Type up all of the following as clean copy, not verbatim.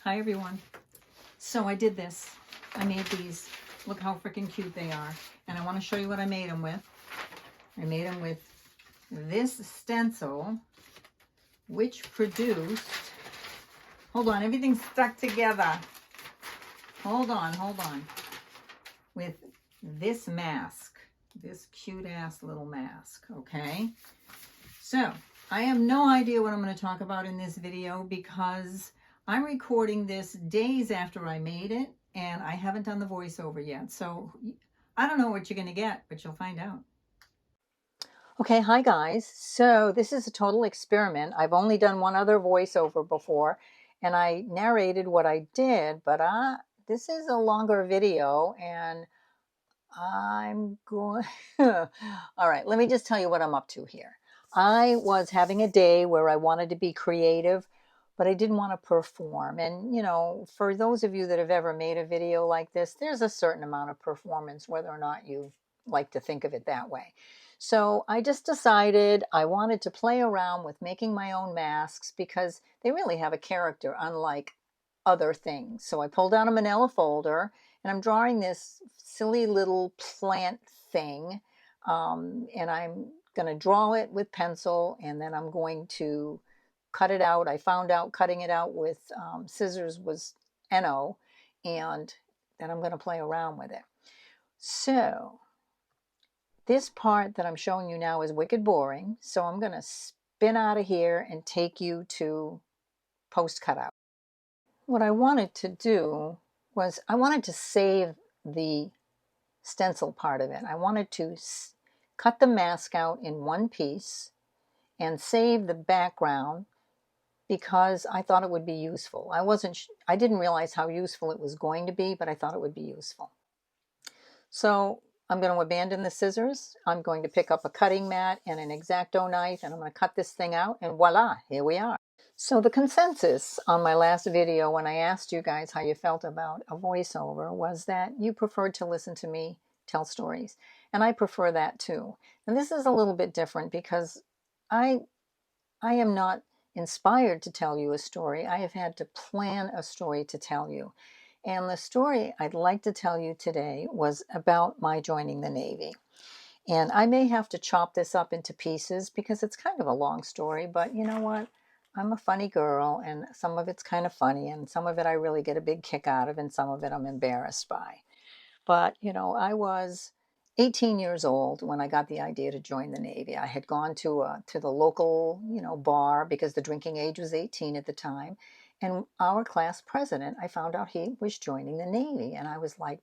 Hi everyone. So I did this. I made these. Look how freaking cute they are. And I want to show you what I made them with. I made them with this stencil, which produced, hold on, everything's stuck together. Hold on. With this mask, this cute ass little mask, okay? So I have no idea what I'm going to talk about in this video because I'm recording this days after I made it and I haven't done the voiceover yet. So I don't know what you're going to get, but you'll find out. Okay, hi guys. So this is a total experiment. I've only done one other voiceover before and I narrated what I did, but this is a longer video and I'm going, all right, let me just tell you what I'm up to here. I was having a day where I wanted to be creative, but I didn't want to perform. And, you know, for those of you that have ever made a video like this, there's a certain amount of performance, whether or not you like to think of it that way. So I just decided I wanted to play around with making my own masks because they really have a character, unlike other things. So I pulled out a manila folder and I'm drawing this silly little plant thing. And I'm going to draw it with pencil and then I'm going to cut it out. I found out cutting it out with scissors was NO, and then I'm going to play around with it. So this part that I'm showing you now is wicked boring. So I'm going to spin out of here and take you to post cutout. What I wanted to do was I wanted to save the stencil part of it. I wanted to cut the mask out in one piece and save the background because I thought it would be useful. I didn't realize how useful it was going to be, but I thought it would be useful. So I'm going to abandon the scissors. I'm going to pick up a cutting mat and an X-Acto knife and I'm going to cut this thing out and voila, here we are. So the consensus on my last video when I asked you guys how you felt about a voiceover was that you preferred to listen to me tell stories. And I prefer that too. And this is a little bit different because I am not inspired to tell you a story. I have had to plan a story to tell you. And the story I'd like to tell you today was about my joining the Navy. And I may have to chop this up into pieces because it's kind of a long story, but you know what? I'm a funny girl and some of it's kind of funny and some of it I really get a big kick out of and some of it I'm embarrassed by. But, you know, I was 18 years old when I got the idea to join the Navy. I had gone to the local, you know, bar because the drinking age was 18 at the time. And our class president, I found out he was joining the Navy. And I was like,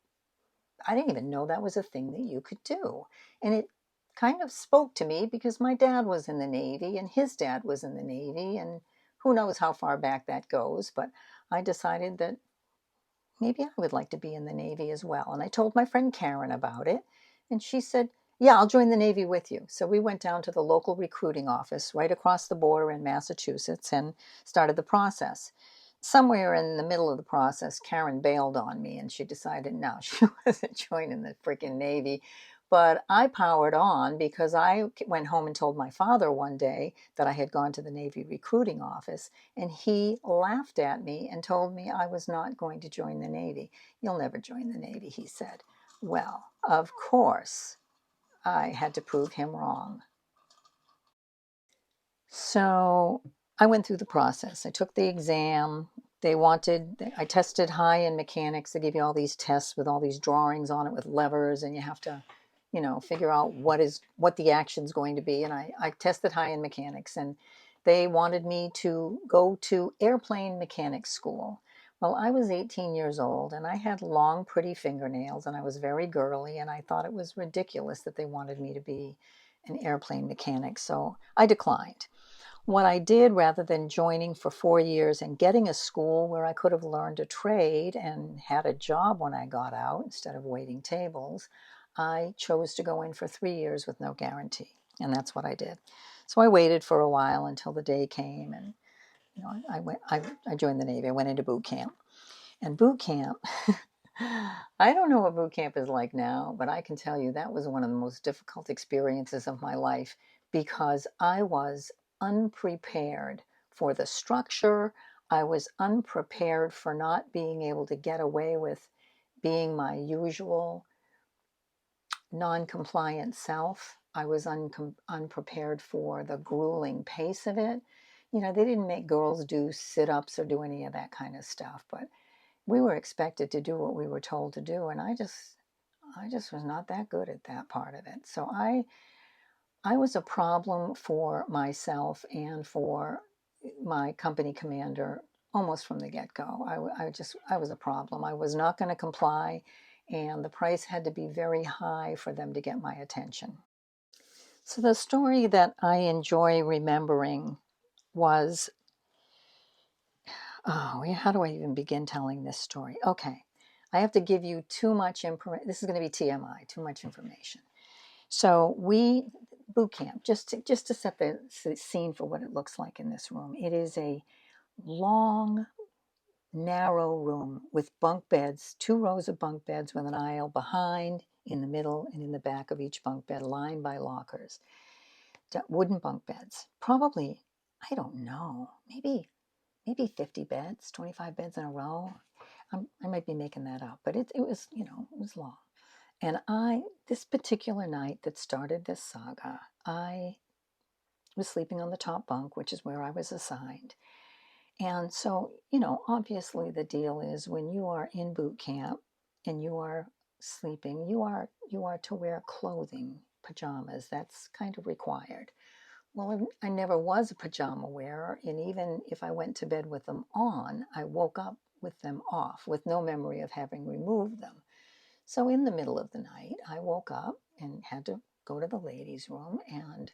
I didn't even know that was a thing that you could do. And it kind of spoke to me because my dad was in the Navy and his dad was in the Navy. And who knows how far back that goes. But I decided that maybe I would like to be in the Navy as well. And I told my friend Karen about it. And she said, yeah, I'll join the Navy with you. So we went down to the local recruiting office right across the border in Massachusetts and started the process. Somewhere in the middle of the process, Karen bailed on me and she decided no, she wasn't joining the freaking Navy. But I powered on because I went home and told my father one day that I had gone to the Navy recruiting office, and he laughed at me and told me I was not going to join the Navy. You'll never join the Navy, he said. Well, of course, I had to prove him wrong. So I went through the process. I took the exam. I tested high in mechanics. They give you all these tests with all these drawings on it with levers, and you have to, you know, figure out what the action's going to be. And I tested high in mechanics, and they wanted me to go to airplane mechanics school. Well, I was 18 years old, and I had long, pretty fingernails, and I was very girly, and I thought it was ridiculous that they wanted me to be an airplane mechanic, so I declined. What I did, rather than joining for 4 years and getting a school where I could have learned a trade and had a job when I got out instead of waiting tables, I chose to go in for 3 years with no guarantee. And that's what I did. So I waited for a while until the day came, and you know, I joined the Navy. I went into boot camp. And boot camp, I don't know what boot camp is like now, but I can tell you that was one of the most difficult experiences of my life because I was unprepared for the structure. I was unprepared for not being able to get away with being my usual non-compliant self. I was unprepared for the grueling pace of it. You know, they didn't make girls do sit-ups or do any of that kind of stuff, but we were expected to do what we were told to do, and I just was not that good at that part of it. So I was a problem for myself and for my company commander almost from the get-go. I was a problem. I was not going to comply, and the price had to be very high for them to get my attention. So the story that I enjoy remembering was, oh, how do I even begin telling this story? Okay, I have to give you too much information. This is going to be TMI, too much information. So boot camp, just to set the scene for what it looks like in this room. It is a long, narrow room with bunk beds, 2 rows of bunk beds with an aisle behind, in the middle, and in the back of each bunk bed, lined by lockers. Wooden bunk beds. Probably, I don't know, maybe 50 beds, 25 beds in a row. I might be making that up, but it was, it was long. And this particular night that started this saga, I was sleeping on the top bunk, which is where I was assigned. And so, obviously the deal is when you are in boot camp and you are sleeping, you are to wear clothing, pajamas. That's kind of required. Well, I never was a pajama wearer, and even if I went to bed with them on, I woke up with them off, with no memory of having removed them. So in the middle of the night, I woke up and had to go to the ladies' room, and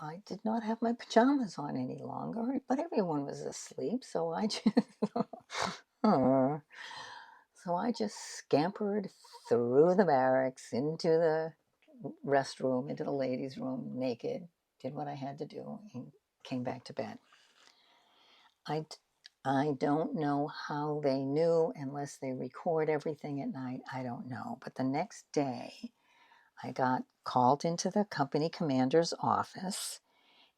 I did not have my pajamas on any longer, but everyone was asleep, so I just scampered through the barracks into the restroom, into the ladies' room, naked, did what I had to do, and came back to bed. I don't know how they knew, unless they record everything at night. I don't know. But the next day, I got called into the company commander's office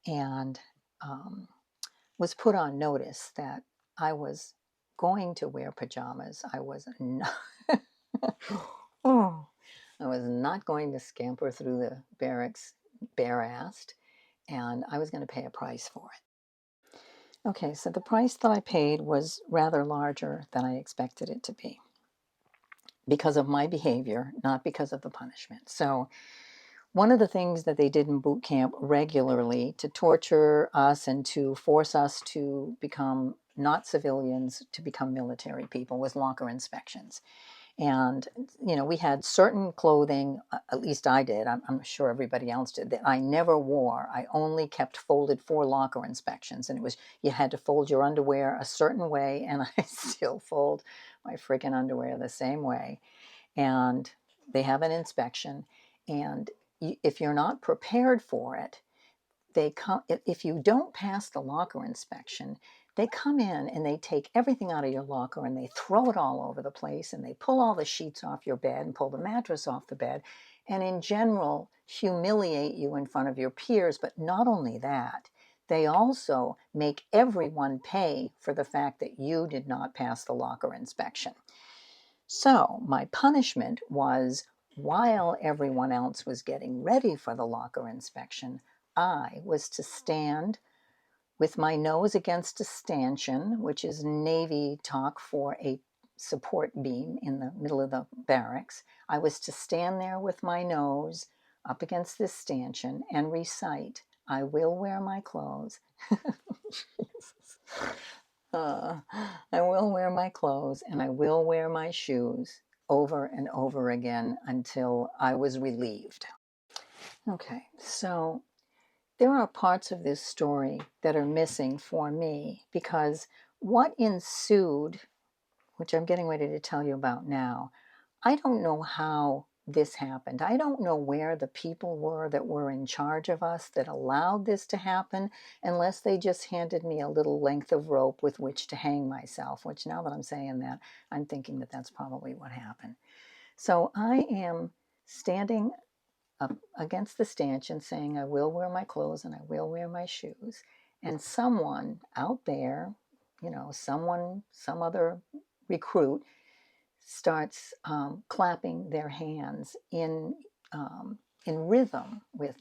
and was put on notice that I was going to wear pajamas. I was not. I was not going to scamper through the barracks bare-assed, and I was going to pay a price for it. Okay, so the price that I paid was rather larger than I expected it to be because of my behavior, not because of the punishment. So one of the things that they did in boot camp regularly to torture us and to force us to become not civilians, to become military people, was locker inspections. And, we had certain clothing, at least I did, I'm sure everybody else did, that I never wore. I only kept folded for locker inspections. And it was, you had to fold your underwear a certain way, and I still fold my freaking underwear the same way. And they have an inspection. And if you're not prepared for it, if you don't pass the locker inspection, they come in and they take everything out of your locker and they throw it all over the place, and they pull all the sheets off your bed and pull the mattress off the bed, and in general humiliate you in front of your peers. But not only that, they also make everyone pay for the fact that you did not pass the locker inspection. So my punishment was, while everyone else was getting ready for the locker inspection, I was to stand with my nose against a stanchion, which is Navy talk for a support beam in the middle of the barracks. I was to stand there with my nose up against this stanchion and recite, "I will wear my clothes." I will wear my clothes and I will wear my shoes over and over again until I was relieved. Okay, so there are parts of this story that are missing for me, because what ensued, which I'm getting ready to tell you about now, I don't know how this happened. I don't know where the people were that were in charge of us that allowed this to happen, unless they just handed me a little length of rope with which to hang myself, which, now that I'm saying that, I'm thinking that that's probably what happened. So I am standing up against the stanchion saying, "I will wear my clothes and I will wear my shoes." And someone out there some other recruit starts clapping their hands in rhythm with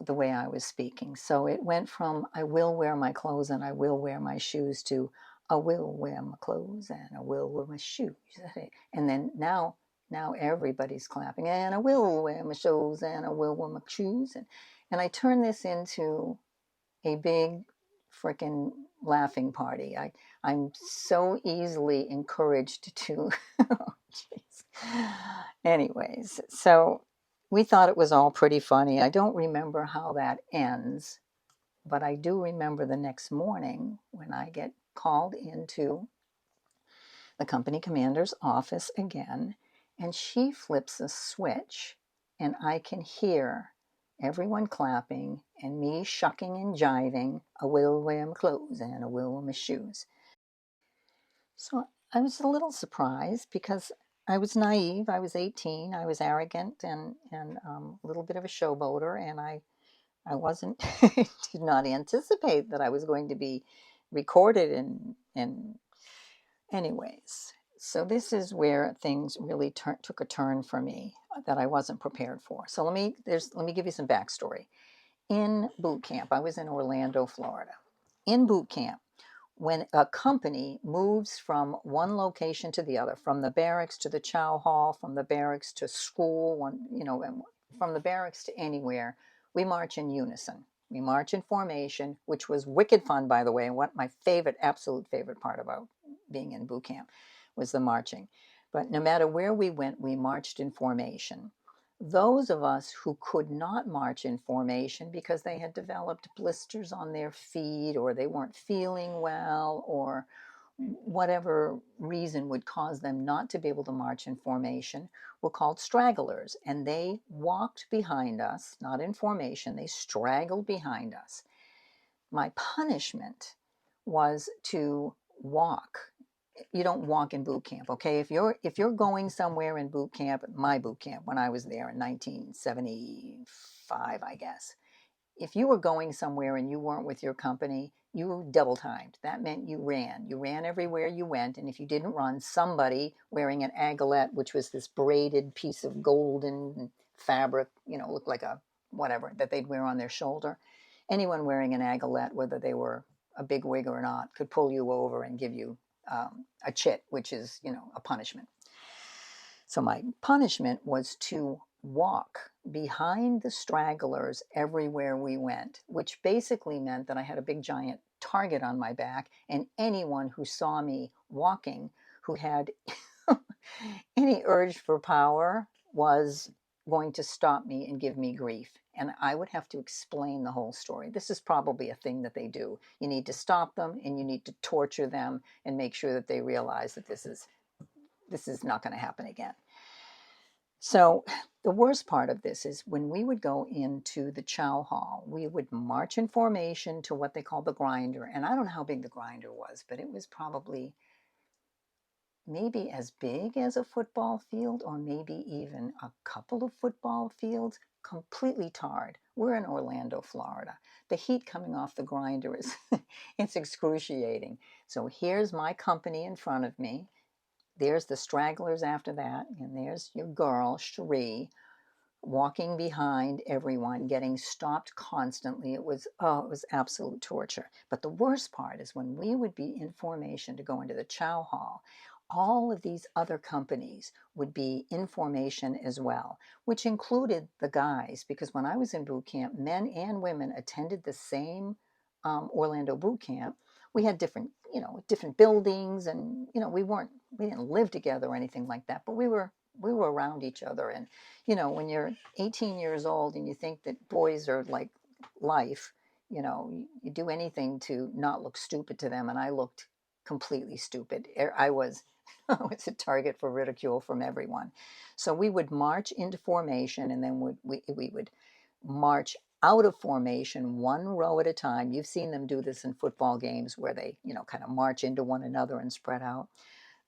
the way I was speaking. So it went from I will wear my clothes and I will wear my shoes to I will wear my clothes and I will wear my shoes. And then now everybody's clapping and I will wear my shoes and I will wear my shoes. And I turn this into a big freaking laughing party. I'm so easily encouraged to, oh, jeez. Anyways, so we thought it was all pretty funny. I don't remember how that ends, but I do remember the next morning when I get called into the company commander's office again, and she flips a switch, and I can hear everyone clapping and me shucking and jiving. I will wear my clothes and I will wear my shoes. So I was a little surprised because I was naive. I was 18. I was arrogant and a little bit of a showboater, and I wasn't did not anticipate that I was going to be recorded and anyways. So this is where things really took a turn for me that I wasn't prepared for. So let me give you some backstory. In boot camp, I was in Orlando, Florida. In boot camp, when a company moves from one location to the other, from the barracks to the chow hall, from the barracks to school, from the barracks to anywhere, we march in unison. We march in formation, which was wicked fun, by the way. And what my absolute favorite part about being in boot camp was the marching. But no matter where we went, we marched in formation. Those of us who could not march in formation because they had developed blisters on their feet or they weren't feeling well or whatever reason would cause them not to be able to march in formation were called stragglers. And they walked behind us, not in formation, they straggled behind us. My punishment was to walk. You don't walk in boot camp, okay? If you're going somewhere in boot camp, my boot camp when I was there in 1975, I guess, if you were going somewhere and you weren't with your company, you were double timed. That meant you ran. You ran everywhere you went, and if you didn't run, somebody wearing an aglet, which was this braided piece of golden fabric, looked like a whatever that they'd wear on their shoulder. Anyone wearing an aglet, whether they were a big wig or not, could pull you over and give you a chit, which is, a punishment. So my punishment was to walk behind the stragglers everywhere we went, which basically meant that I had a big giant target on my back, and anyone who saw me walking who had any urge for power was going to stop me and give me grief. And I would have to explain the whole story. This is probably a thing that they do. You need to stop them and you need to torture them and make sure that they realize that this is not going to happen again. So the worst part of this is when we would go into the chow hall, we would march in formation to what they call the grinder. And I don't know how big the grinder was, but it was probably maybe as big as a football field or maybe even a couple of football fields, completely tarred. We're in Orlando, Florida. The heat coming off the grinder is it's excruciating. So here's my company in front of me. There's the stragglers after that, and there's your girl, Cherie, walking behind everyone, getting stopped constantly. It was absolute torture. But the worst part is when we would be in formation to go into the chow hall, all of these other companies would be in formation as well, which included the guys, because when I was in boot camp, men and women attended the same Orlando boot camp. We had different buildings, and we didn't live together or anything like that, but we were around each other. And when you're 18 years old and you think that boys are like life, you do anything to not look stupid to them, and I looked completely stupid. I was a target for ridicule from everyone. So we would march into formation, and then we would march out of formation one row at a time. You've seen them do this in football games where they, kind of march into one another and spread out.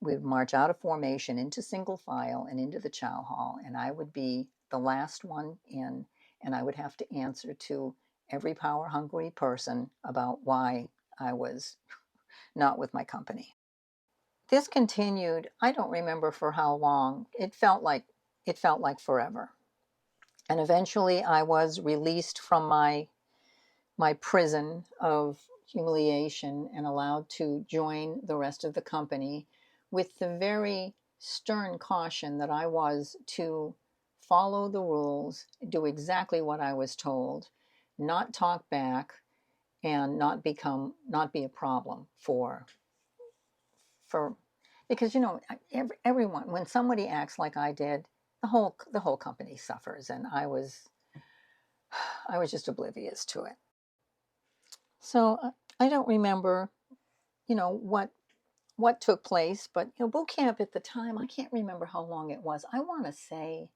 We would march out of formation into single file and into the chow hall, and I would be the last one in, and I would have to answer to every power-hungry person about why I was not with my company. This continued, I don't remember for how long. It felt like forever. And eventually I was released from my prison of humiliation and allowed to join the rest of the company with the very stern caution that I was to follow the rules, do exactly what I was told, not talk back, and not be a problem for because everyone, when somebody acts like I did, the whole company suffers, and I was just oblivious to it. So I don't remember, what took place, but boot camp at the time, I can't remember how long it was. I want to say,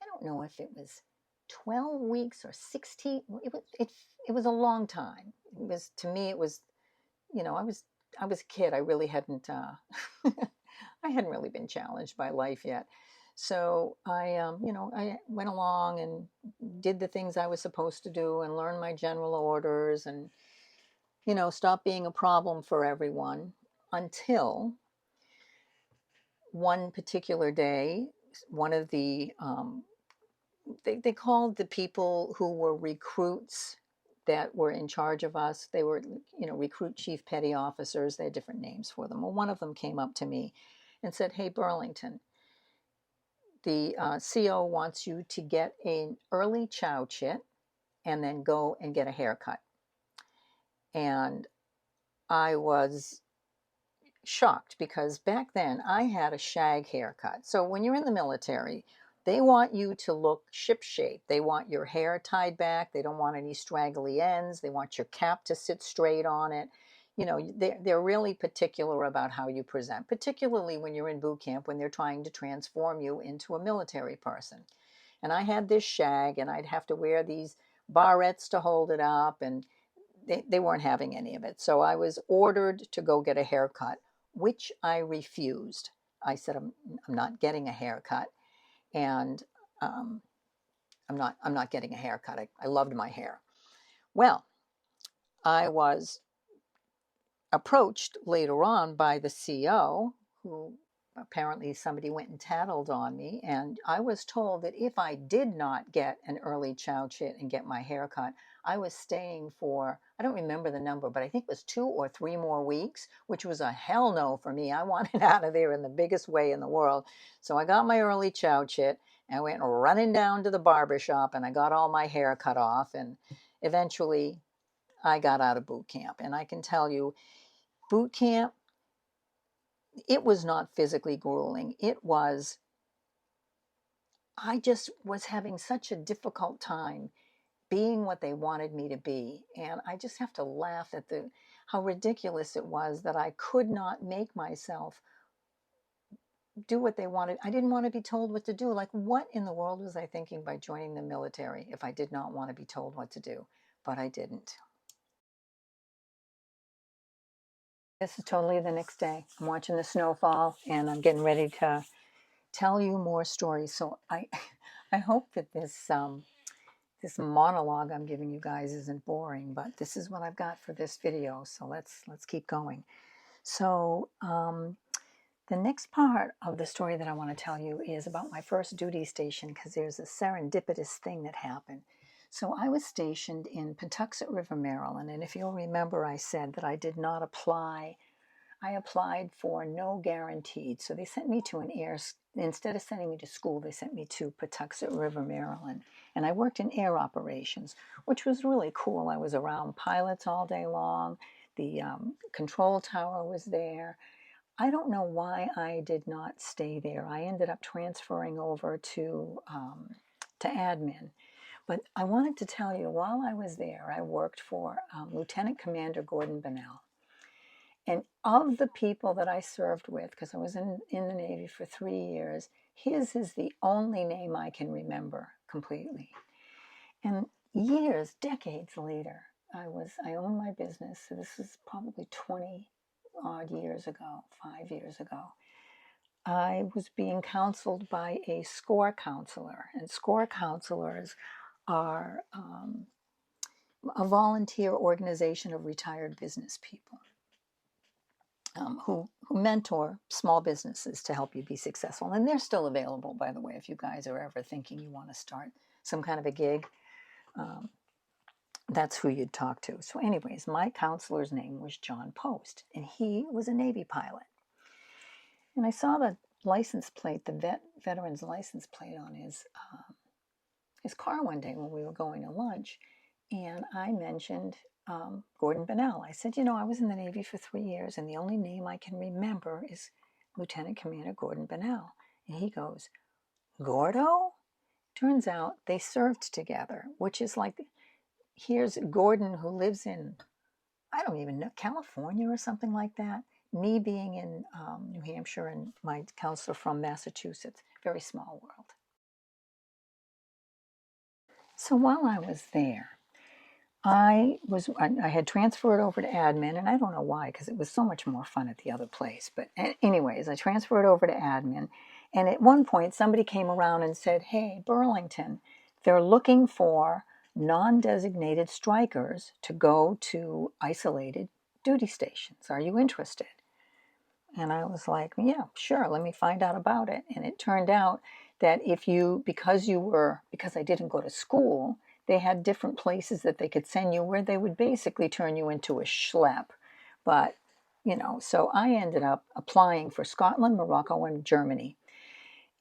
I don't know if it was 12 weeks or 16. It was a long time. It was, to me, it was, I was a kid. I really hadn't I hadn't really been challenged by life yet. So I went along and did the things I was supposed to do and learned my general orders and, stopped being a problem for everyone until one particular day, one of the, they called the people who were recruits that were in charge of us. They were, recruit chief petty officers. They had different names for them. Well, one of them came up to me and said, "Hey, Burlington, the CO wants you to get an early chow chit and then go and get a haircut." And I was shocked because back then I had a shag haircut. So when you're in the military, they want you to look shipshape. They want your hair tied back. They don't want any straggly ends. They want your cap to sit straight on it. They're really particular about how you present, particularly when you're in boot camp, when they're trying to transform you into a military person. And I had this shag, and I'd have to wear these barrettes to hold it up, and they weren't having any of it. So I was ordered to go get a haircut, which I refused. I said, I'm not getting a haircut, and I'm not getting a haircut. I loved my hair. Well, I was approached later on by the CO, who apparently somebody went and tattled on me, and I was told that if I did not get an early chow chit and get my hair cut, I was staying for, I don't remember the number, but I think it was 2 or 3 more weeks, which was a hell no for me. I wanted out of there in the biggest way in the world. So I got my early chow chit and I went running down to the barber shop and I got all my hair cut off, and eventually I got out of boot camp. And I can tell you, boot camp, it was not physically grueling. I just was having such a difficult time being what they wanted me to be. And I just have to laugh at how ridiculous it was that I could not make myself do what they wanted. I didn't want to be told what to do. Like, what in the world was I thinking by joining the military if I did not want to be told what to do? But I didn't. This is totally the next day. I'm watching the snowfall and I'm getting ready to tell you more stories. So I hope that this monologue I'm giving you guys isn't boring, but this is what I've got for this video. So let's keep going. So the next part of the story that I want to tell you is about my first duty station, because there's a serendipitous thing that happened. So I was stationed in Patuxent River, Maryland, and if you'll remember, I said that I did not apply. I applied for no guaranteed. So they sent me to instead of sending me to school, they sent me to Patuxent River, Maryland. And I worked in air operations, which was really cool. I was around pilots all day long. The control tower was there. I don't know why I did not stay there. I ended up transferring over to admin. But I wanted to tell you, while I was there, I worked for Lieutenant Commander Gordon Bennell. And of the people that I served with, because I was in the Navy for 3 years, his is the only name I can remember completely. And years, decades later, I owned my business. So this is probably 20 odd years ago, 5 years ago. I was being counseled by a SCORE counselor, and SCORE counselors are a volunteer organization of retired business people. who mentor small businesses to help you be successful. And they're still available, by the way, if you guys are ever thinking you want to start some kind of a gig. That's who you'd talk to. So anyways, my counselor's name was John Post, and he was a Navy pilot. And I saw the license plate, the veteran's license plate on his car one day when we were going to lunch, and I mentioned Gordon Bennell. I said, I was in the Navy for 3 years, and the only name I can remember is Lieutenant Commander Gordon Bennell. And he goes, Gordo? Turns out they served together, which is like, here's Gordon who lives in, I don't even know, California or something like that. Me being in New Hampshire and my counselor from Massachusetts. Very small world. So while I was there, I had transferred over to admin, and I don't know why, because it was so much more fun at the other place. But anyways, I transferred over to admin, and at one point somebody came around and said, hey, Burlington, they're looking for non-designated strikers to go to isolated duty stations. Are you interested? And I was like, yeah, sure, let me find out about it. And it turned out that because I didn't go to school, they had different places that they could send you where they would basically turn you into a schlep. But, so I ended up applying for Scotland, Morocco, and Germany.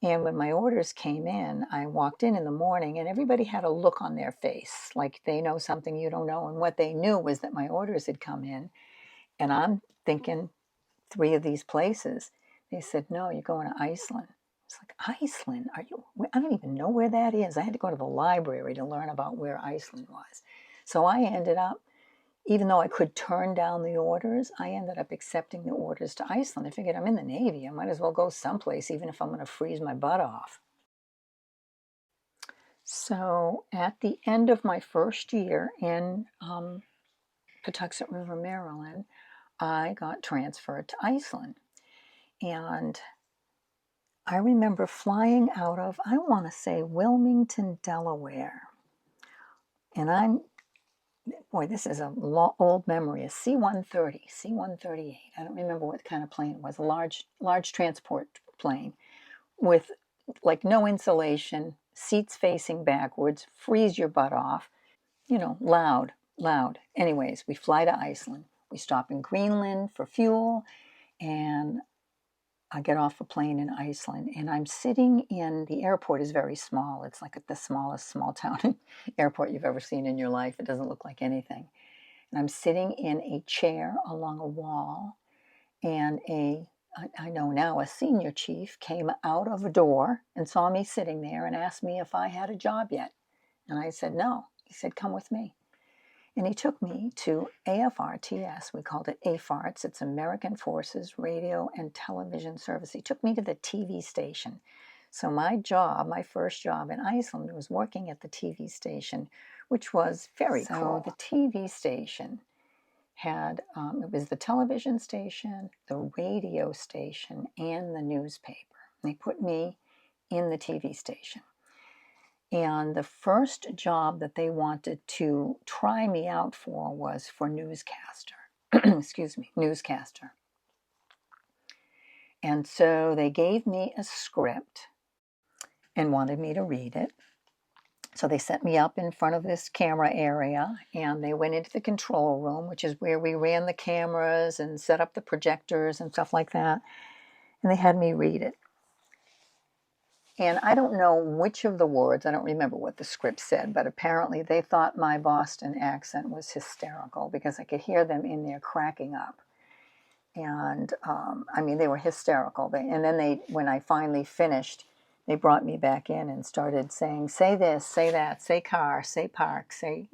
And when my orders came in, I walked in the morning and everybody had a look on their face, like they know something you don't know. And what they knew was that my orders had come in. And I'm thinking 3 of these places. They said, no, you're going to Iceland. It's like, Iceland? I don't even know where that is. I had to go to the library to learn about where Iceland was. So I ended up, even though I could turn down the orders, I ended up accepting the orders to Iceland. I figured I'm in the Navy. I might as well go someplace, even if I'm going to freeze my butt off. So at the end of my first year in Patuxent River, Maryland, I got transferred to Iceland. And I remember flying out of, I want to say, Wilmington, Delaware. And this is an old memory, a C-130, C-138. I don't remember what kind of plane it was, a large transport plane with like no insulation, seats facing backwards, freeze your butt off, loud. Anyways, we fly to Iceland. We stop in Greenland for fuel, and I get off a plane in Iceland, and I'm sitting the airport is very small. It's like the smallest small town airport you've ever seen in your life. It doesn't look like anything. And I'm sitting in a chair along a wall, and I know now, a senior chief came out of a door and saw me sitting there and asked me if I had a job yet. And I said, no. He said, come with me. And he took me to AFRTS. We called it AFARTS. It's American Forces Radio and Television Service. He took me to the TV station. So my first job in Iceland was working at the TV station, which was very cool. The TV station had, it was the television station, the radio station, and the newspaper. They put me in the TV station. And the first job that they wanted to try me out for was for newscaster. Newscaster. And so they gave me a script and wanted me to read it. So they set me up in front of this camera area, and they went into the control room, which is where we ran the cameras and set up the projectors and stuff like that. And they had me read it. And I don't know which of the words, I don't remember what the script said, but apparently they thought my Boston accent was hysterical because I could hear them in there cracking up. And they were hysterical. And then when I finally finished, they brought me back in and started saying, say this, say that, say car, say park, say,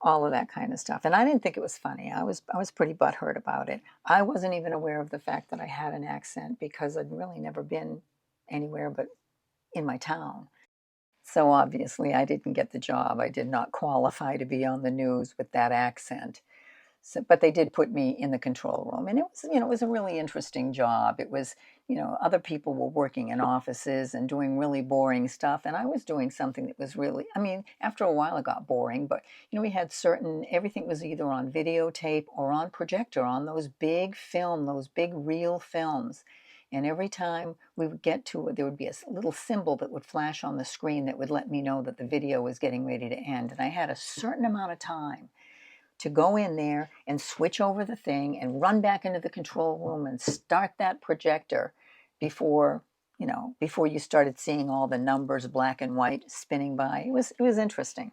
all of that kind of stuff. And I didn't think it was funny. I was pretty butthurt about it. I wasn't even aware of the fact that I had an accent because I'd really never been anywhere but in my town. So obviously I didn't get the job. I did not qualify to be on the news with that accent. So, but they did put me in the control room, and it was, it was a really interesting job. It was, other people were working in offices and doing really boring stuff, and I was doing something that was really, I mean, after a while it got boring, but we had everything was either on videotape or on projector, on those big those big reel films. And every time we would get to it, there would be a little symbol that would flash on the screen that would let me know that the video was getting ready to end. And I had a certain amount of time to go in there and switch over the thing and run back into the control room and start that projector before, before you started seeing all the numbers, black and white, spinning by. It was interesting.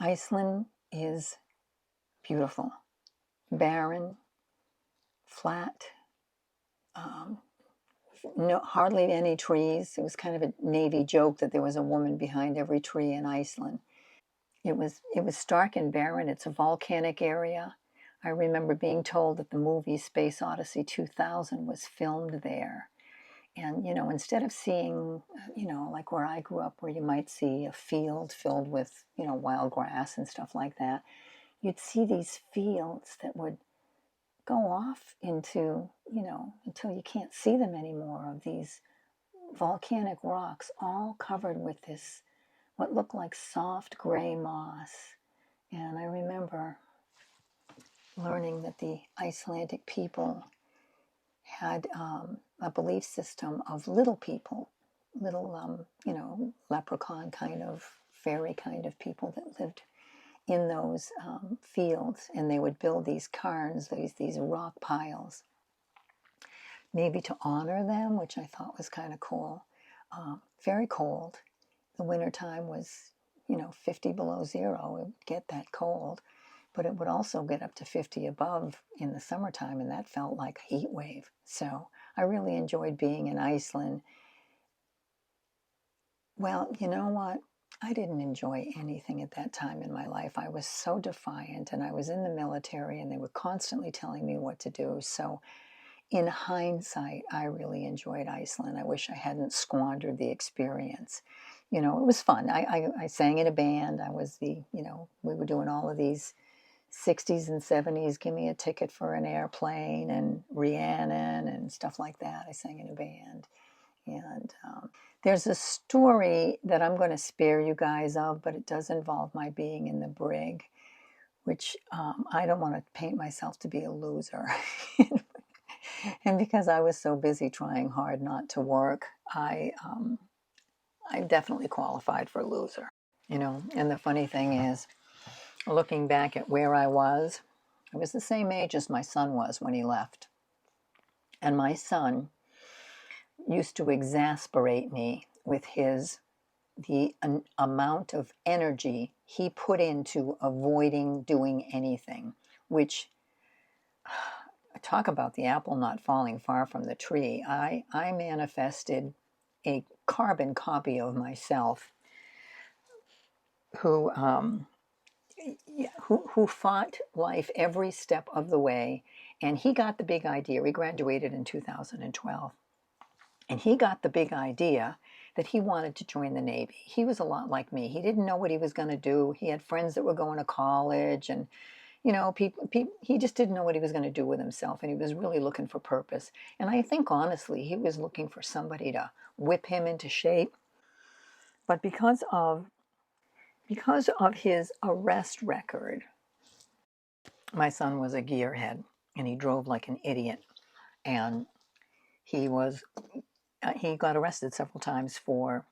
Iceland is beautiful, barren, flat, no, hardly any trees. It was kind of a Navy joke that there was a woman behind every tree in Iceland. It was stark and barren. It's a volcanic area. I remember being told that the movie Space Odyssey 2000 was filmed there. And, instead of seeing, like where I grew up, where you might see a field filled with, wild grass and stuff like that, you'd see these fields that would go off into, until you can't see them anymore, of these volcanic rocks all covered with this, what looked like soft gray moss. And I remember learning that the Icelandic people had a belief system of little people, little, leprechaun kind of, fairy kind of people that lived in those fields. And they would build these cairns, these rock piles, maybe to honor them, which I thought was kind of cool. Very cold. The wintertime was, 50 below zero. It would get that cold, but it would also get up to 50 above in the summertime, and that felt like a heat wave. So I really enjoyed being in Iceland. Well, you know what? I didn't enjoy anything at that time in my life. I was so defiant, and I was in the military, and they were constantly telling me what to do. So in hindsight, I really enjoyed Iceland. I wish I hadn't squandered the experience. It was fun. I sang in a band. I was we were doing all of these 60s and 70s, give me a ticket for an airplane, and Rhiannon and stuff like that. I sang in a band. And there's a story that I'm going to spare you guys of, but it does involve my being in the brig, which I don't want to paint myself to be a loser. And because I was so busy trying hard not to work, I definitely qualified for loser. And the funny thing is, looking back at where I was the same age as my son was when he left. And my son used to exasperate me with the amount of energy he put into avoiding doing anything, which, talk about the apple not falling far from the tree. I manifested a carbon copy of myself who fought life every step of the way. And he got the big idea. We graduated in 2012. And he got the big idea that he wanted to join the Navy. He was a lot like me. He didn't know what he was going to do. He had friends that were going to college, and he just didn't know what he was going to do with himself, and he was really looking for purpose. And I think, honestly, he was looking for somebody to whip him into shape. But because of his arrest record, my son was a gearhead, and he drove like an idiot. And he got arrested several times for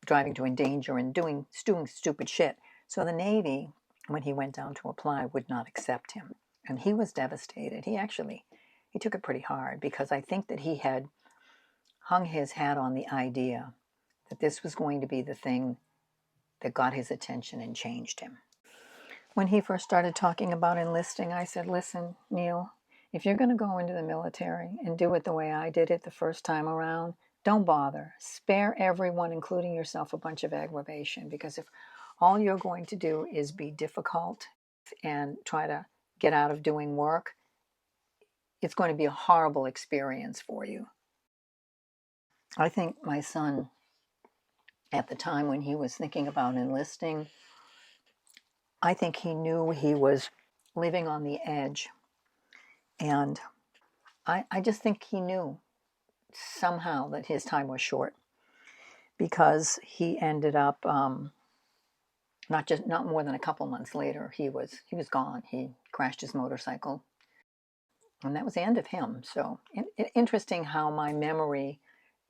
driving to endanger and doing stupid shit. So the Navy, when he went down to apply, would not accept him. And he was devastated. He took it pretty hard, because I think that he had hung his hat on the idea that this was going to be the thing that got his attention and changed him. When he first started talking about enlisting, I said, listen, Neil, if you're going to go into the military and do it the way I did it the first time around, don't bother. Spare everyone, including yourself, a bunch of aggravation, because if all you're going to do is be difficult and try to get out of doing work, it's going to be a horrible experience for you. I think my son, at the time when he was thinking about enlisting, I think he knew he was living on the edge. And I just think he knew somehow that his time was short, because he ended up not more than a couple months later, he was gone. He crashed his motorcycle, and that was the end of him. So interesting how my memory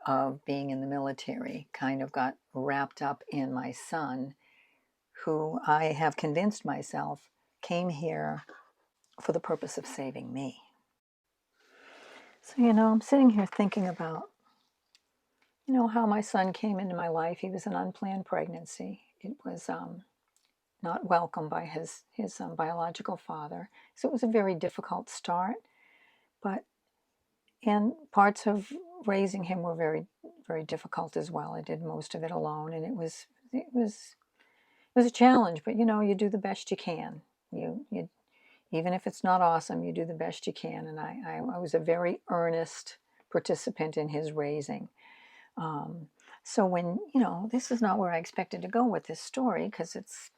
of being in the military kind of got wrapped up in my son, who I have convinced myself came here for the purpose of saving me. So, I'm sitting here thinking about, how my son came into my life. He was an unplanned pregnancy. It was not welcomed by his biological father. So it was a very difficult start. And parts of raising him were very, very difficult as well. I did most of it alone, and it was a challenge. But you do the best you can. You even if it's not awesome, you do the best you can. And I was a very earnest participant in his raising. So when, this is not where I expected to go with this story, because it's,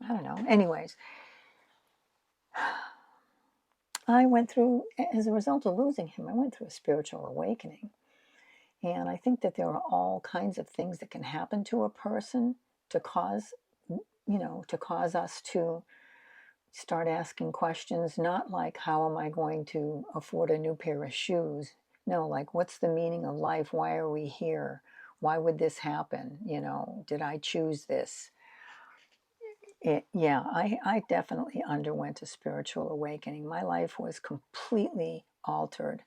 I don't know. Anyways, I went through, as a result of losing him, I went through a spiritual awakening. And I think that there are all kinds of things that can happen to a person to cause us to start asking questions, not like, how am I going to afford a new pair of shoes? No, like, what's the meaning of life? Why are we here? Why would this happen? Did I choose this? I definitely underwent a spiritual awakening. My life was completely altered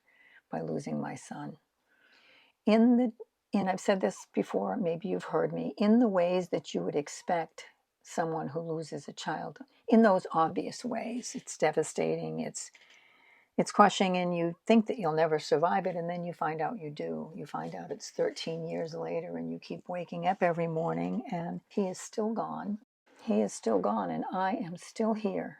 by losing my son. And I've said this before, maybe you've heard me, in the ways that you would expect someone who loses a child, in those obvious ways. It's devastating, it's crushing, and you think that you'll never survive it, and then you find out you do. You find out it's 13 years later, and you keep waking up every morning, and he is still gone. He is still gone, and I am still here.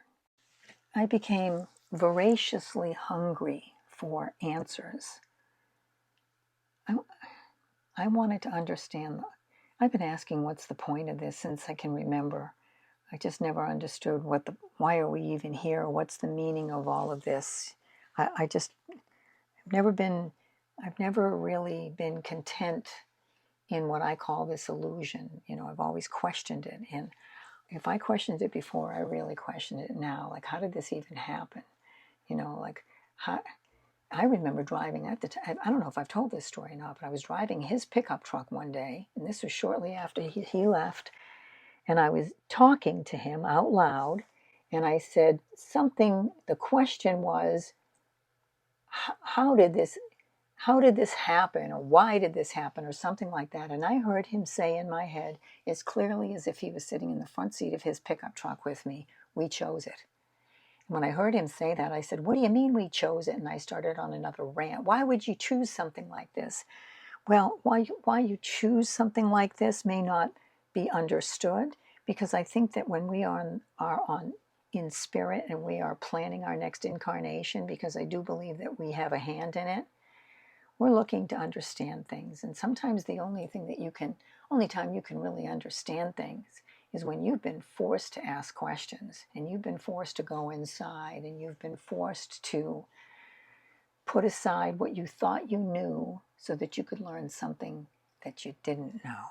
I became voraciously hungry for answers. I wanted to understand. I've been asking what's the point of this since I can remember. I just never understood why are we even here? What's the meaning of all of this? I've never really been content in what I call this illusion. I've always questioned it. And if I questioned it before, I really question it now. Like, how did this even happen? I remember driving at the time. I don't know if I've told this story or not, but I was driving his pickup truck one day, and this was shortly after he left, and I was talking to him out loud, and I said something. The question was, how did this happen, or why did this happen, or something like that. And I heard him say in my head, as clearly as if he was sitting in the front seat of his pickup truck with me, "We chose it." When I heard him say that, I said, "What do you mean we chose it?" And I started on another rant. Why would you choose something like this? Well, why you choose something like this may not be understood, because I think that when we are in spirit and we are planning our next incarnation, because I do believe that we have a hand in it, we're looking to understand things. And sometimes the only time you can really understand things is when you've been forced to ask questions, and you've been forced to go inside, and you've been forced to put aside what you thought you knew so that you could learn something that you didn't know.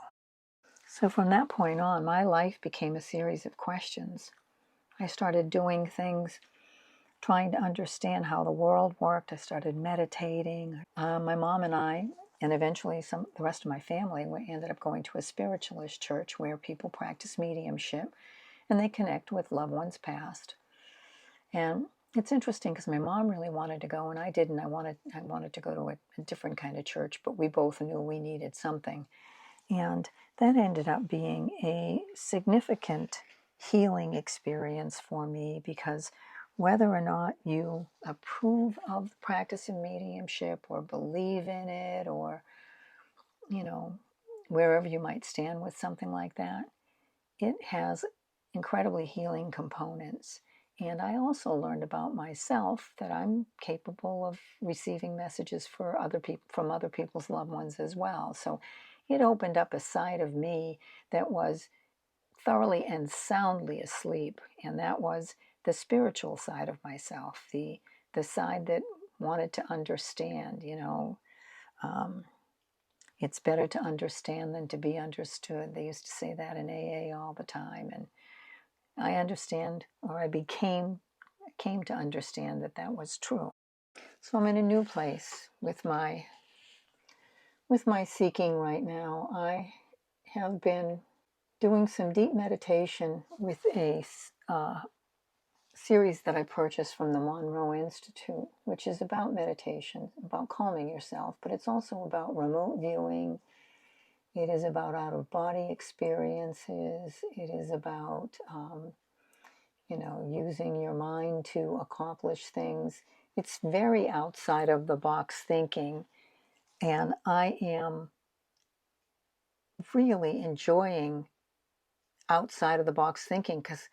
So from that point on, my life became a series of questions. I started doing things, trying to understand how the world worked. I started meditating. My mom and I, and eventually the rest of my family, we ended up going to a spiritualist church where people practice mediumship and they connect with loved ones past. And it's interesting because my mom really wanted to go and I didn't. I wanted to go to a different kind of church, but we both knew we needed something. And that ended up being a significant healing experience for me, because whether or not you approve of the practice of mediumship or believe in it, or, wherever you might stand with something like that, it has incredibly healing components. And I also learned about myself that I'm capable of receiving messages from other people's loved ones as well. So it opened up a side of me that was thoroughly and soundly asleep, and that was the spiritual side of myself, the side that wanted to understand. It's better to understand than to be understood. They used to say that in AA all the time, and I understand, or I came to understand that that was true. So I'm in a new place with my seeking right now. I have been doing some deep meditation with a series that I purchased from the Monroe Institute, which is about meditation, about calming yourself, but it's also about remote viewing. It is about out-of-body experiences. It is about, using your mind to accomplish things. It's very outside of the box thinking, and I am really enjoying outside of the box thinking because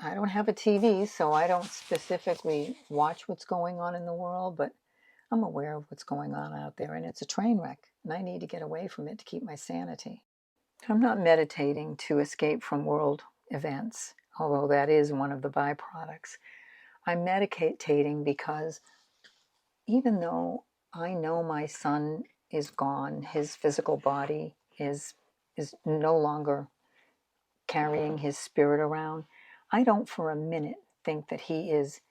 I don't have a TV, so I don't specifically watch what's going on in the world, but I'm aware of what's going on out there, and it's a train wreck, and I need to get away from it to keep my sanity. I'm not meditating to escape from world events, although that is one of the byproducts. I'm meditating because even though I know my son is gone, his physical body is no longer carrying his spirit around, I don't for a minute think that he is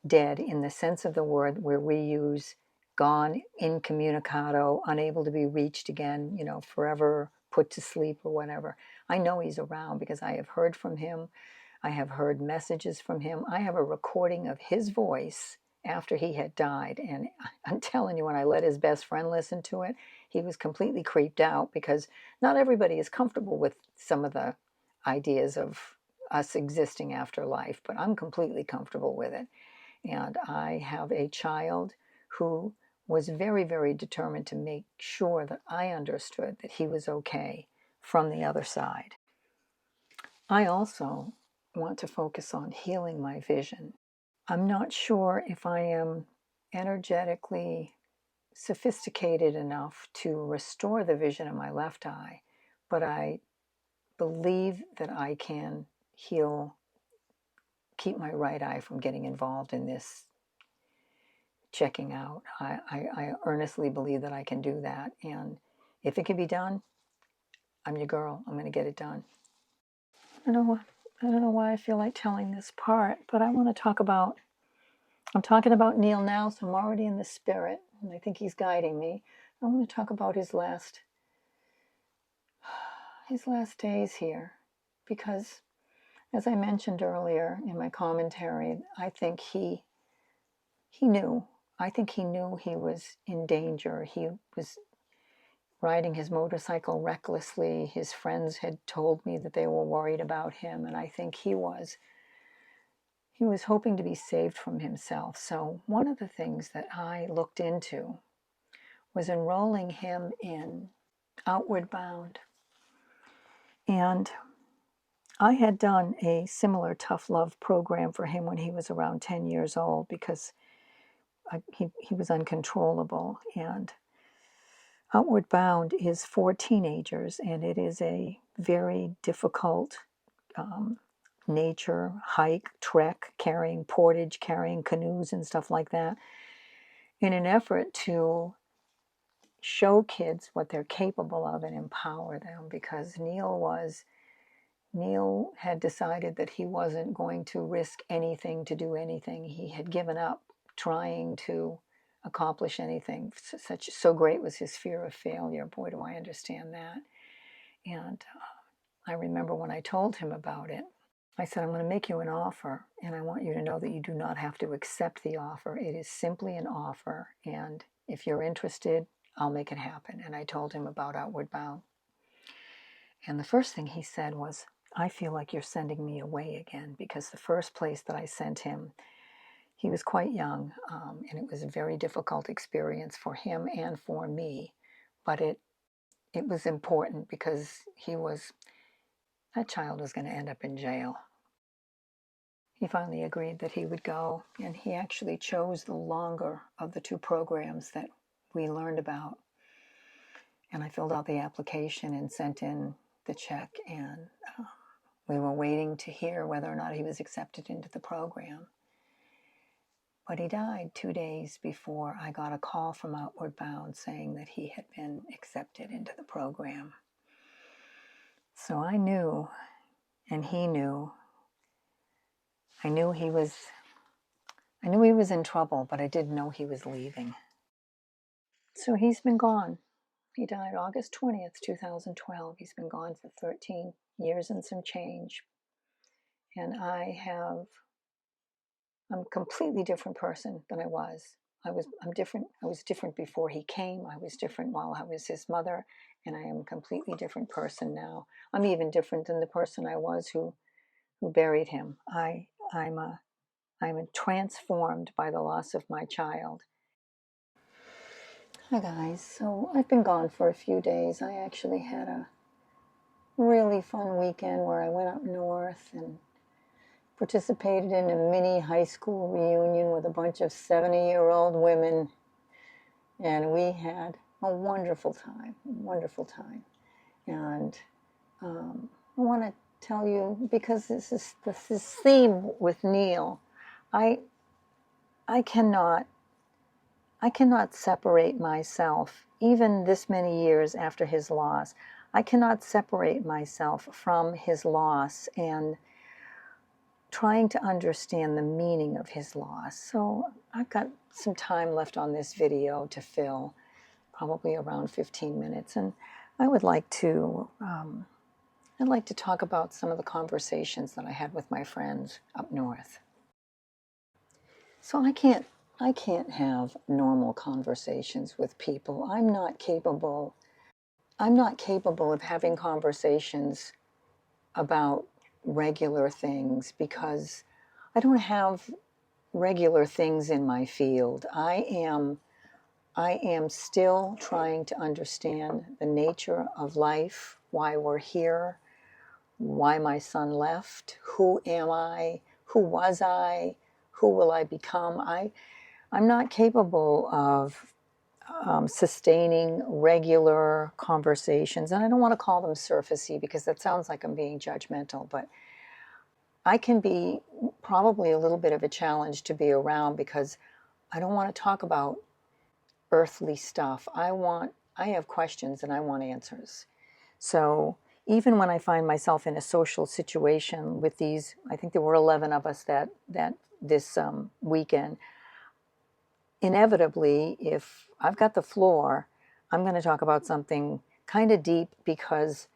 dead in the sense of the word where we use gone, incommunicado, unable to be reached again, forever put to sleep or whatever. I know he's around because I have heard from him. I have heard messages from him. I have a recording of his voice after he had died. And I'm telling you, when I let his best friend listen to it, he was completely creeped out because not everybody is comfortable with some of the ideas of us existing after life, but I'm completely comfortable with it. And I have a child who was very, very determined to make sure that I understood that he was okay from the other side. I also want to focus on healing my vision. I'm not sure if I am energetically sophisticated enough to restore the vision in my left eye, but I believe that I can keep my right eye from getting involved in this checking out. I earnestly believe that I can do that. And if it can be done, I'm your girl. I'm going to get it done. I don't know why I feel like telling this part, but I'm talking about Neil now, so I'm already in the spirit, and I think he's guiding me. I want to talk about his last days here, because as I mentioned earlier in my commentary, I think he knew. I think he knew he was in danger. He was riding his motorcycle recklessly. His friends had told me that they were worried about him, and I think he was hoping to be saved from himself. So one of the things that I looked into was enrolling him in Outward Bound. And I had done a similar tough love program for him when he was around 10 years old because he was uncontrollable. And Outward Bound is for teenagers, and it is a very difficult nature hike, trek, carrying portage, carrying canoes and stuff like that, in an effort to show kids what they're capable of and empower them, because Neil had decided that he wasn't going to risk anything to do anything. He had given up trying to accomplish anything. So great was his fear of failure. Boy, do I understand that. And I remember when I told him about it, I said, I'm going to make you an offer, and I want you to know that you do not have to accept the offer. It is simply an offer, and if you're interested, I'll make it happen. And I told him about Outward Bound. And the first thing he said was, I feel like you're sending me away again, because the first place that I sent him, he was quite young, and it was a very difficult experience for him and for me. But it was important because that child was going to end up in jail. He finally agreed that he would go, and he actually chose the longer of the two programs that we learned about. And I filled out the application and sent in the check, and We were waiting to hear whether or not he was accepted into the program. But he died 2 days before I got a call from Outward Bound saying that he had been accepted into the program. So I knew, and he knew. I knew he was in trouble, but I didn't know he was leaving. So he's been gone. He died August 20th, 2012. He's been gone for 13 years and some change. And I'm a completely different person than I was. I'm different. I was different before he came. I was different while I was his mother. And I am a completely different person now. I'm even different than the person I was who buried him. I'm transformed by the loss of my child. Hi guys, so I've been gone for a few days. I actually had a really fun weekend where I went up north and participated in a mini high school reunion with a bunch of 70-year-old women, and we had a wonderful time, And I want to tell you, because this is theme with Neil, I cannot separate myself, even this many years after his loss. I cannot separate myself from his loss and trying to understand the meaning of his loss. So I've got some time left on this video to fill, probably around 15 minutes, and I would like to talk about some of the conversations that I had with my friends up north. So I can't have normal conversations with people. I'm not capable of having conversations about regular things because I don't have regular things in my field. I am still trying to understand the nature of life, why we're here, why my son left, who am I, who was I, who will I become. I'm not capable of sustaining regular conversations, and I don't want to call them surfacey because that sounds like I'm being judgmental, but I can be probably a little bit of a challenge to be around because I don't want to talk about earthly stuff. I have questions and I want answers. So even when I find myself in a social situation with these, I think there were 11 of us that this weekend, inevitably, if I've got the floor, I'm going to talk about something kind of deep because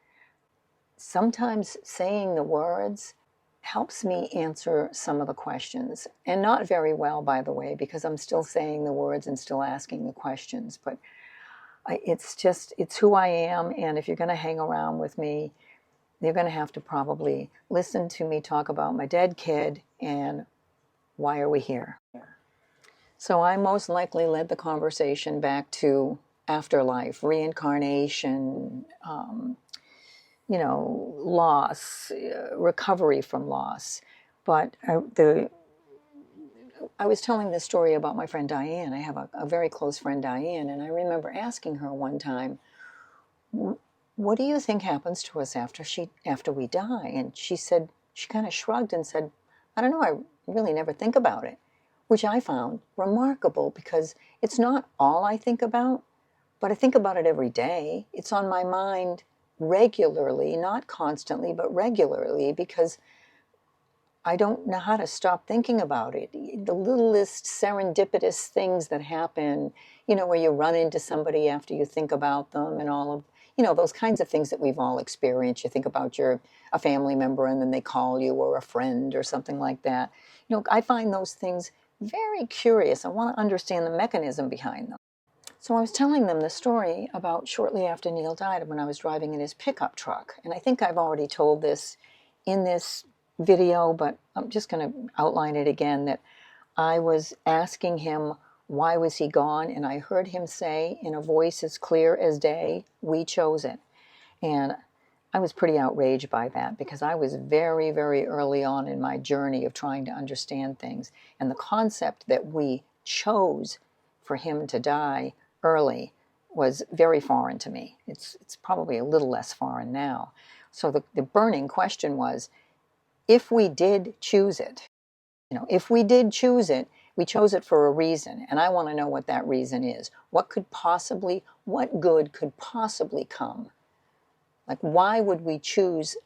sometimes saying the words helps me answer some of the questions. And not very well, by the way, because I'm still saying the words and still asking the questions. But it's who I am. And if you're going to hang around with me, you're going to have to probably listen to me talk about my dead kid and why are we here. So I most likely led the conversation back to afterlife, reincarnation, loss, recovery from loss. But I was telling this story about my friend Diane. I have a very close friend, Diane, and I remember asking her one time, what do you think happens to us after we die? And she kind of shrugged and said, I don't know, I really never think about it. Which I found remarkable because it's not all I think about, but I think about it every day. It's on my mind regularly, not constantly, but regularly, because I don't know how to stop thinking about it. The littlest serendipitous things that happen, where you run into somebody after you think about them and all of, those kinds of things that we've all experienced. You think about a family member and then they call you, or a friend or something like that. I find those things very curious. I want to understand the mechanism behind them. So I was telling them the story about shortly after Neil died when I was driving in his pickup truck. And I think I've already told this in this video, but I'm just going to outline it again, that I was asking him why was he gone, and I heard him say in a voice as clear as day, we chose it. And I was pretty outraged by that because I was very, very early on in my journey of trying to understand things. And the concept that we chose for him to die early was very foreign to me. It's probably a little less foreign now. So the burning question was, if we did choose it, if we did choose it, we chose it for a reason. And I want to know what that reason is. What good could possibly come? Like, why would we choose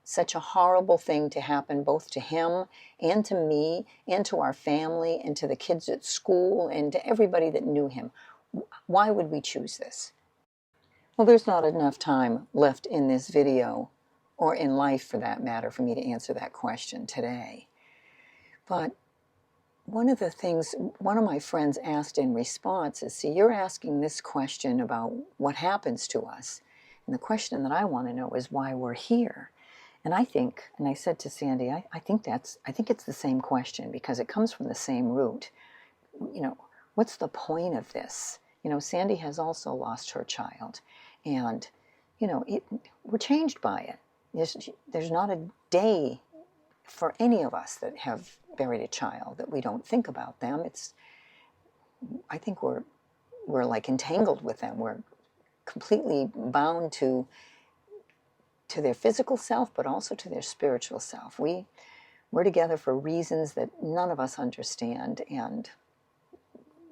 such a horrible thing to happen both to him and to me and to our family and to the kids at school and to everybody that knew him? Why would we choose this? Well, there's not enough time left in this video, or in life for that matter, for me to answer that question today. But one of the things one of my friends asked in response is, see, you're asking this question about what happens to us. And the question that I want to know is why we're here. And I think, and I said to Sandy, I think it's the same question, because it comes from the same root. What's the point of this? Sandy has also lost her child. And, we're changed by it. There's not a day for any of us that have buried a child that we don't think about them. I think we're like entangled with them. We're completely bound to their physical self, but also to their spiritual self. We're together for reasons that none of us understand, and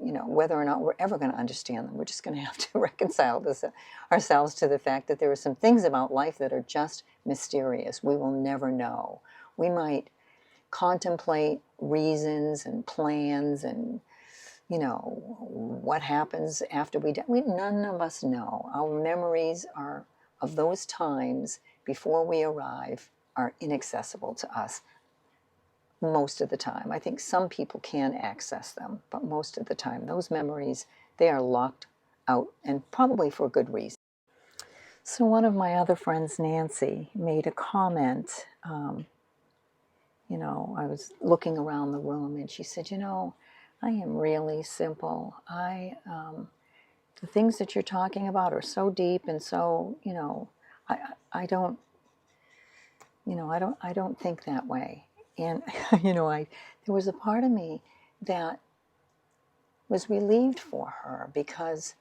whether or not we're ever going to understand them, we're just going to have to reconcile ourselves to the fact that there are some things about life that are just mysterious. We will never know. We might contemplate reasons and plans and, what happens after we die. None of us know. Our memories of those times before we arrive are inaccessible to us most of the time. I think some people can access them, but most of the time, those memories, they are locked out, and probably for good reason. So one of my other friends, Nancy, made a comment. I was looking around the room, and she said, I am really simple. The things that you're talking about are so deep and so, I don't think that way. And, there was a part of me that was relieved for her, because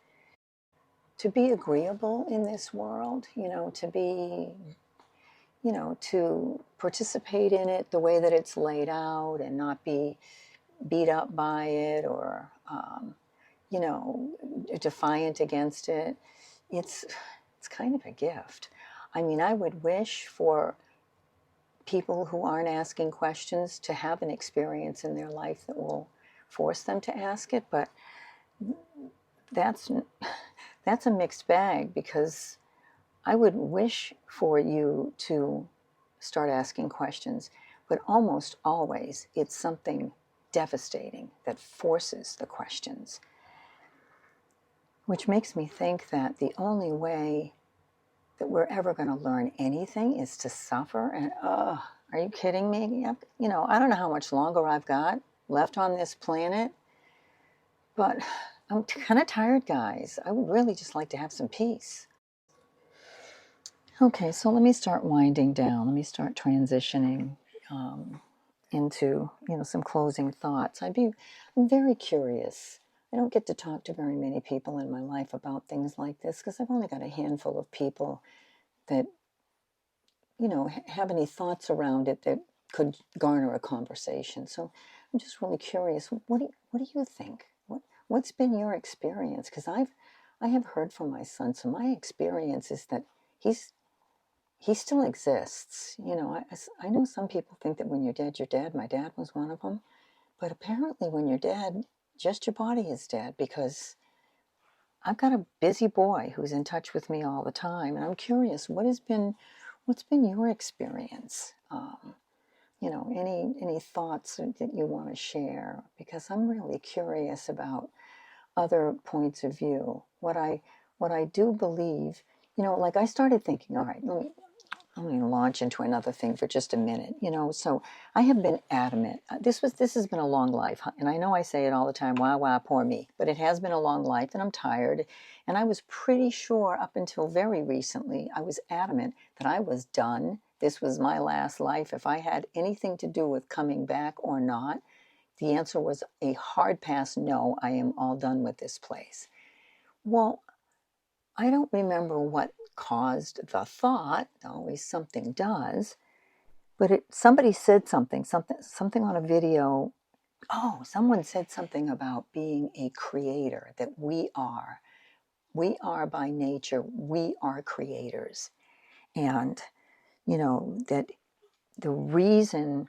to be agreeable in this world, to participate in it the way that it's laid out and not be beat up by it or, defiant against it, it's kind of a gift. I mean, I would wish for people who aren't asking questions to have an experience in their life that will force them to ask it, but that's a mixed bag, because I would wish for you to start asking questions, but almost always it's something devastating that forces the questions, which makes me think that the only way that we're ever going to learn anything is to suffer. And are you kidding me? I don't know how much longer I've got left on this planet, but I'm kind of tired, guys. I would really just like to have some peace. Okay, so let me start winding down. Let me start transitioning into some closing thoughts. I'm very curious. I don't get to talk to very many people in my life about things like this, because I've only got a handful of people that have any thoughts around it that could garner a conversation. So I'm just really curious. What do you think? What's been your experience? Because I have heard from my son. So my experience is that he still exists. I know some people think that when you're dead, you're dead. My dad was one of them. But apparently when you're dead, just your body is dead, because I've got a busy boy who's in touch with me all the time. And I'm curious, what's been your experience? Any thoughts that you want to share? Because I'm really curious about other points of view. What I do believe, like I started thinking, all right, let me launch into another thing for just a minute. So I have been adamant. This has been a long life, and I know I say it all the time, wah, poor me, but it has been a long life, and I'm tired. And I was pretty sure up until very recently, I was adamant that I was done. This was my last life. If I had anything to do with coming back or not, the answer was a hard pass, no, I am all done with this place. Well, I don't remember what caused the thought, always something does, But somebody said something on a video. Oh, someone said something about being a creator, that we are. We are by nature, we are creators. And, that the reason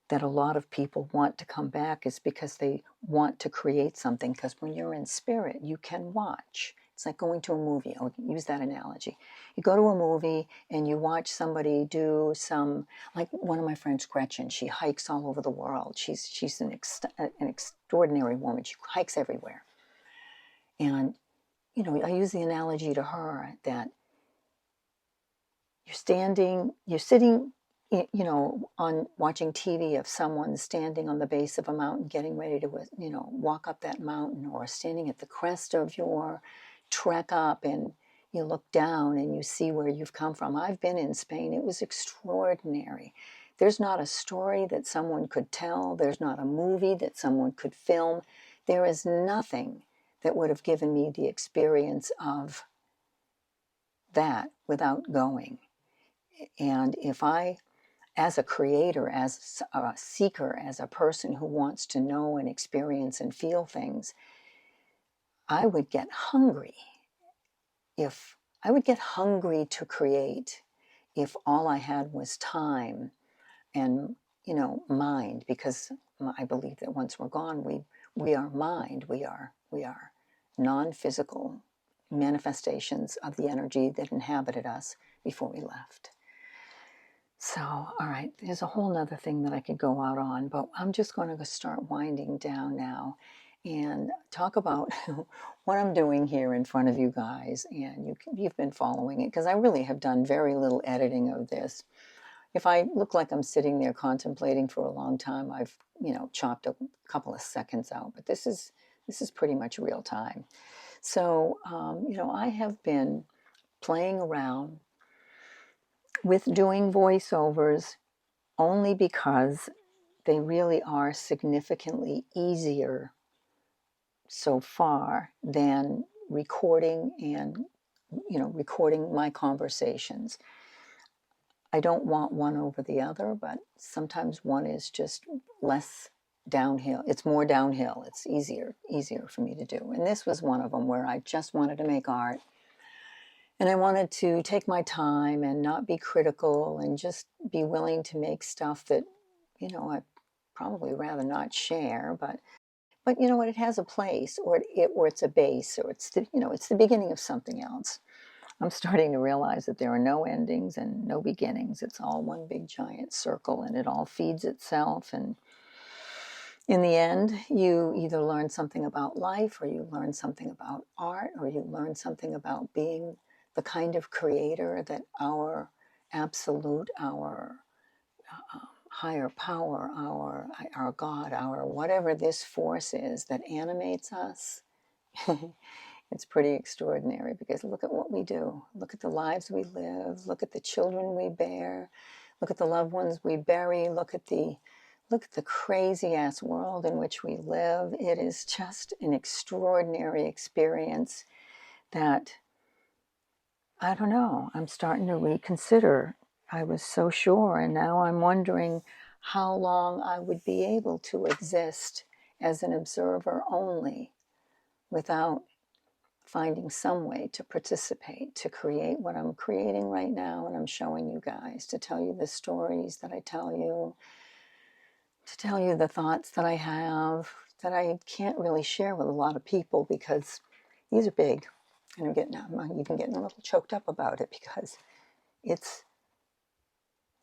that a lot of people want to come back is because they want to create something. Because when you're in spirit, you can watch. It's like going to a movie. I'll use that analogy. You go to a movie and you watch somebody do some, like one of my friends, Gretchen, she hikes all over the world. She's an extraordinary woman. She hikes everywhere. And, I use the analogy to her that you're sitting, on watching TV of someone standing on the base of a mountain getting ready to, walk up that mountain, or standing at the crest of your trek up and you look down and you see where you've come from. I've been in Spain. It was extraordinary. There's not a story that someone could tell. There's not a movie that someone could film. There is nothing that would have given me the experience of that without going. And if I, as a creator, as a seeker, as a person who wants to know and experience and feel things, I would get hungry. I would get hungry to create if all I had was time and, mind, because I believe that once we're gone, we are mind. We are non-physical manifestations of the energy that inhabited us before we left. So, all right, there's a whole nother thing that I could go out on, but I'm just going to start winding down now and talk about what I'm doing here in front of you guys. And you've been following it, because I really have done very little editing of this. If I look like I'm sitting there contemplating for a long time, I've, chopped a couple of seconds out, but this is pretty much real time. So, I have been playing around with doing voiceovers only because they really are significantly easier so far than recording and, recording my conversations. I don't want one over the other, but sometimes one is just less downhill. It's more downhill. It's easier for me to do. And this was one of them where I just wanted to make art. And I wanted to take my time and not be critical and just be willing to make stuff that, I'd probably rather not share, but you know what, it has a place, or it's a base, or it's the beginning of something else. I'm starting to realize that there are no endings and no beginnings. It's all one big giant circle, and it all feeds itself. And in the end, you either learn something about life, or you learn something about art, or you learn something about being the kind of creator that our absolute, our higher power, our God, our whatever this force is that animates us. It's pretty extraordinary, because look at what we do. Look at the lives we live. Look at the children we bear. Look at the loved ones we bury. Look at the crazy ass world in which we live. It is just an extraordinary experience that, I don't know, I'm starting to reconsider. I was so sure, and now I'm wondering how long I would be able to exist as an observer only, without finding some way to participate, to create what I'm creating right now and I'm showing you guys, to tell you the stories that I tell you, to tell you the thoughts that I have that I can't really share with a lot of people, because these are big. And I'm even getting a little choked up about it, because it's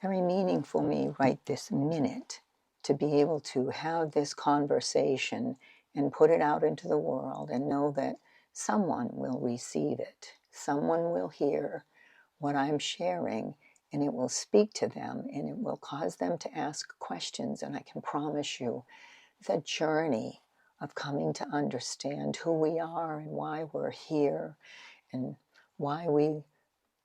very meaningful for me right this minute to be able to have this conversation and put it out into the world and know that someone will receive it. Someone will hear what I'm sharing, and it will speak to them, and it will cause them to ask questions. And I can promise you, the journey of coming to understand who we are and why we're here and why we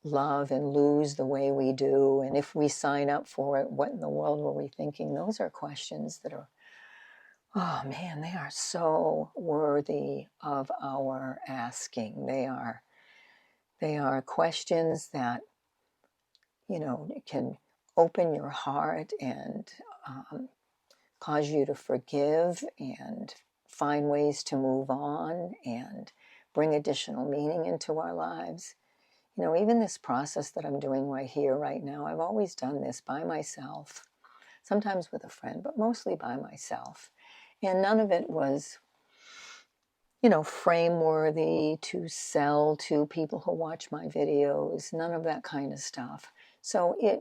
love and lose the way we do, and if we sign up for it, what in the world were we thinking? Those are questions that are, oh man, they are so worthy of our asking. They are questions that, can open your heart and cause you to forgive and find ways to move on and bring additional meaning into our lives. You know, even this process that I'm doing right here, right now, I've always done this by myself, sometimes with a friend, but mostly by myself. And none of it was, you know, frame-worthy to sell to people who watch my videos, none of that kind of stuff. So it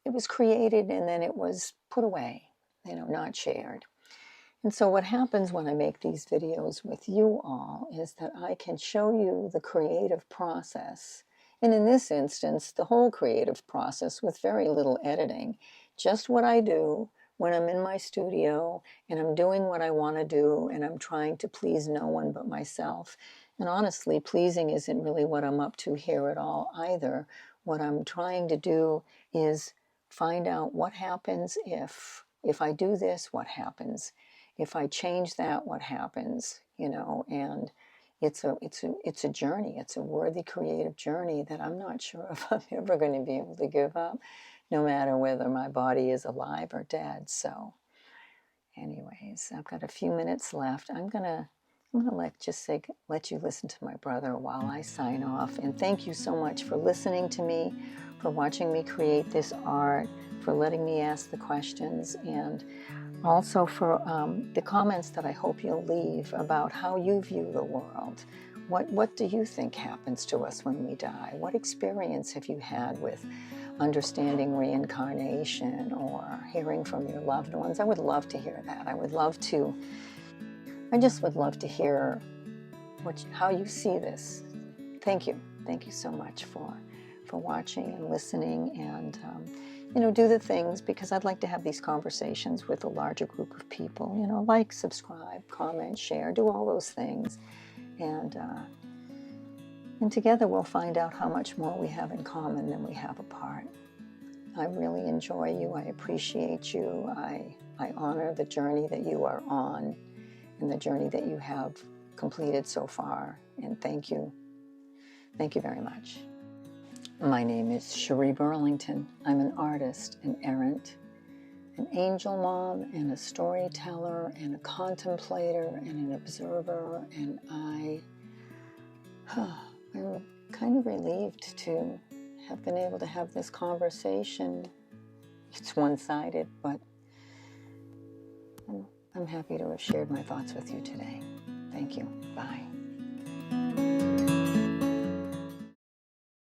was created and then it was put away, you know, not shared. And so what happens when I make these videos with you all is that I can show you the creative process. And in this instance, the whole creative process with very little editing. Just what I do when I'm in my studio and I'm doing what I want to do and I'm trying to please no one but myself. And honestly, pleasing isn't really what I'm up to here at all either. What I'm trying to do is find out what happens if I do this, what happens? If I change that, what happens? You know, and it's a journey. It's a worthy creative journey that I'm not sure if I'm ever going to be able to give up, no matter whether my body is alive or dead. So anyways, I've got a few minutes left. I'm gonna let you listen to my brother while I sign off. And thank you so much for listening to me, for watching me create this art, for letting me ask the questions, and also for the comments that I hope you'll leave about how you view the world. What do you think happens to us when we die? What experience have you had with understanding reincarnation or hearing from your loved ones? I would love to hear that. I just would love to hear how you see this. Thank you. Thank you so much for watching and listening, and you know, do the things, because I'd like to have these conversations with a larger group of people. You know, like, subscribe, comment, share, do all those things, and together we'll find out how much more we have in common than we have apart. I really enjoy you. I appreciate you. I honor the journey that you are on and the journey that you have completed so far. And thank you. Thank you very much. My name is Cherie Burlington. I'm an artist, an errant, an angel mom, and a storyteller, and a contemplator, and an observer, and I'm kind of relieved to have been able to have this conversation. It's one-sided, but I'm happy to have shared my thoughts with you today. Thank you. Bye.